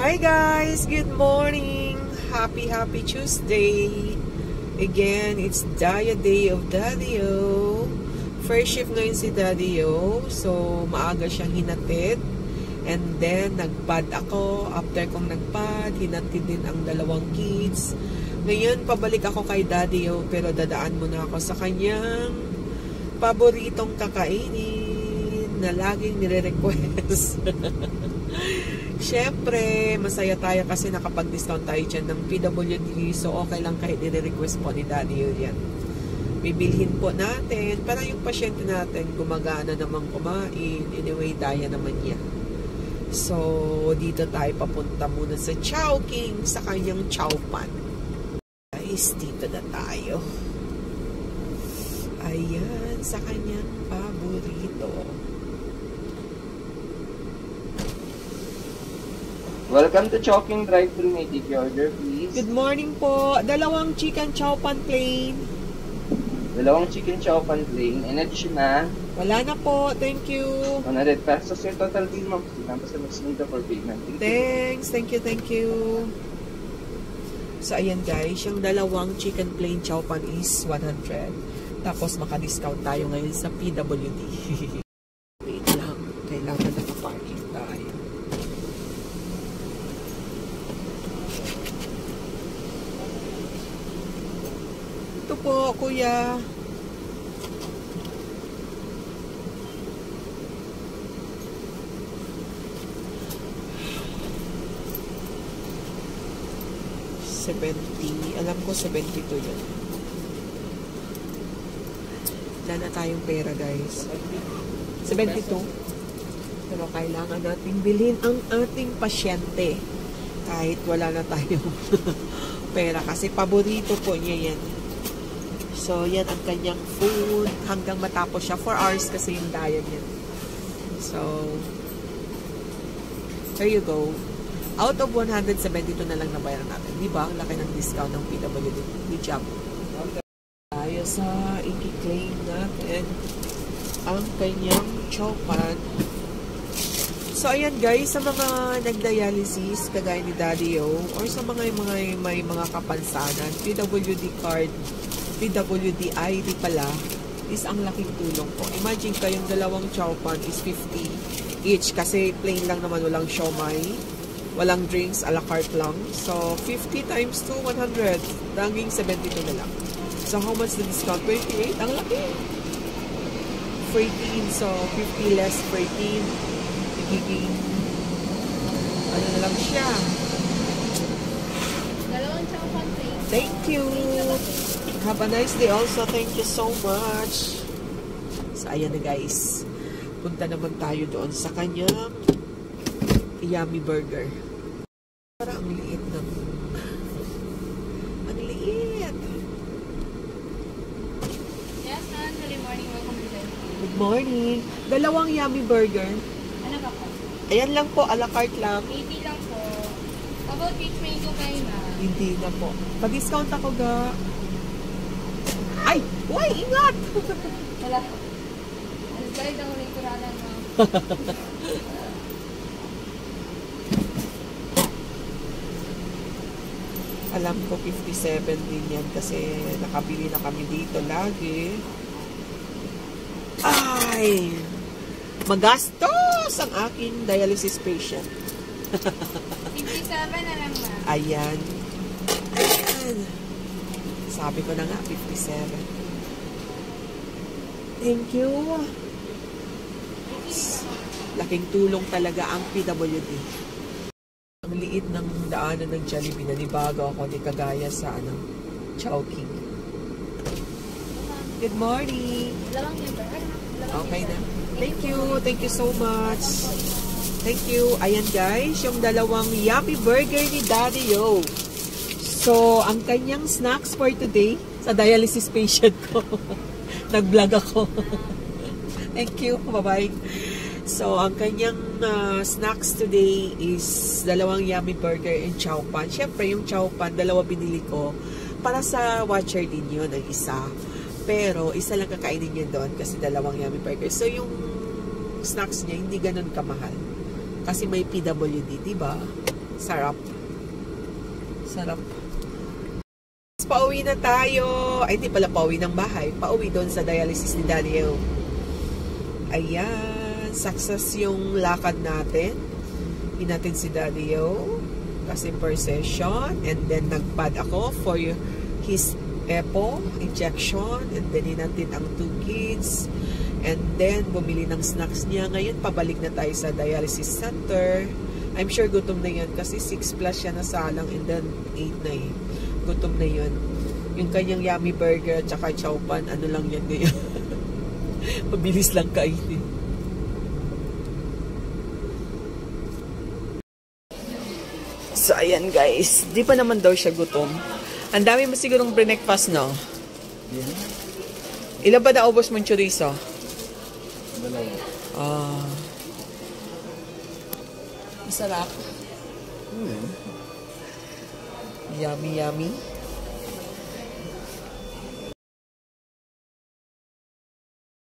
Hi guys! Good morning! Happy Tuesday! Again, it's Daya Day of Daddy-O. First shift ngayon si Daddy-O. So, maaga siyang hinatid. And then, nagpad ako. After kong nagpad, hinatid din ang dalawang kids. Ngayon, pabalik ako kay Daddy-O. Pero dadaan muna ako sa kanyang paboritong kakainin na laging nire-request. Siyempre, masaya tayo kasi nakapag-discount tayo dyan ng PWD. So, okay lang kahit nire-request po ni Daddy-O yan. Bibilhin po natin para yung pasyente natin gumagana namang kumain. Anyway, daya naman yan. So, dito tayo papunta muna sa Chowking sa kanyang Chowpan. Guys, dito na tayo. Ayan, sa kanyang paborito. Welcome to Chowking Drive-Thru. May take your order, please. Good morning po. Dalawang chicken chowpan plain. Dalawang chicken chowpan plain. In addition na, Wala na po. Thank you. 100 pesos yung total bill mo. Tapos na mag-submit for payment. Thanks. Thank you. So, ayan guys. Yung dalawang chicken plain chowpan is 100. Tapos, maka-discount tayo ngayon sa PWD. Wait lang. Kailangan naka-parking tayo. Ito po, kuya. Alam ko 72 yun. Wala na tayong pera guys. 72. Pero kailangan nating bilhin ang ating pasyente. Kahit wala na tayong pera. Kasi paborito po niya yan. So, yan ang kanyang food. Hanggang matapos siya. 4 hours kasi yung diet niya. So, there you go. Out of 172 na lang nabayaran natin. Diba? Ang laki ng discount ng PWD. Good job. Tayo sa i-claim natin ang kanyang chowpan. So, ayan guys, sa mga nagdialysis, kagaya ni Daddy-O, or sa mga may mga kapansanan, PWD card, PWD ID pala, is ang laking tulong po. Imagine kayong dalawang chowpan is 50 each kasi plain lang naman, walang siomai, walang drinks, a la carte lang. So, 50 times 2, 100. Danging 72 na lang. So, how much the discount? 28? Ang laki. 14. So, 50 less 14. Nagiging ano na lang siya. Dalawang chowpan plain. Thank you. Have a nice day also. Thank you so much. So, ayan na guys. Punta naman tayo doon sa kanyang Yummy Burger. Parang ang liit ng... Ang liit! Yes, ma'am. Good morning. Welcome to Delhi. Good morning! Dalawang Yummy Burger. Ano ka po? Ayan lang po, a la carte lang. 80 lang po. About which mango kayo na? Hindi na po. Pag-discount ako ga... Ay! Uy! Ingat! Wala po. Alas guys, ang uling kurada mo. Alam ko 57 din yan kasi nakabili na kami dito lagi. Ay! Magastos ang aking dialysis patient. 57 na lang, ma'am. Ayan. Ayan. Sabi ko na nga, 57. Thank you. Laking tulong talaga ang PWD. Ang liit ng daanan ng Jollibee na nibago ako ni kagaya sa Chowking. Good morning. Dalawang member. Okay na. Thank you so much. Thank you. Ayan guys, yung dalawang Yummy Burger ni Daddy-O. So, ang kanyang snacks for today sa dialysis patient ko. Nag-vlog ako. Thank you. Bye-bye. So, ang kanyang snacks today is dalawang Yummy Burger and chowpan. Siyempre, yung chowpan, dalawa binili ko. Para sa watcher din yun, ang isa. Pero, isa lang kakainin niya doon kasi dalawang Yummy Burger. So, yung snacks niya, hindi ganun kamahal. Kasi may PWD, diba? Sarap. Sarap. Pauwi na tayo. Ay, hindi pala pauwi ng bahay. Pauwi doon sa dialysis ni Daddy O. Ayan. Success yung lakad natin. Hinatid si Daddy O. Kasi per session. And then, nagpad ako for his EPO injection. And then, hinatid ang 2 kids. And then, bumili ng snacks niya. Ngayon, pabalik na tayo sa dialysis center. I'm sure gutom na yan. Kasi 6 plus siya nasalang. And then, 8 na eh. Gutom na yun. Yung kanyang yummy burger at saka chowpan, ano lang yan ngayon. Mabilis lang kainin. So, ayan guys. Di pa naman daw siya gutom. Ang dami mo sigurong breakfast, no? Yeah. Ilan ba naubos mong chorizo? 2. Masarap. Yummy, yummy.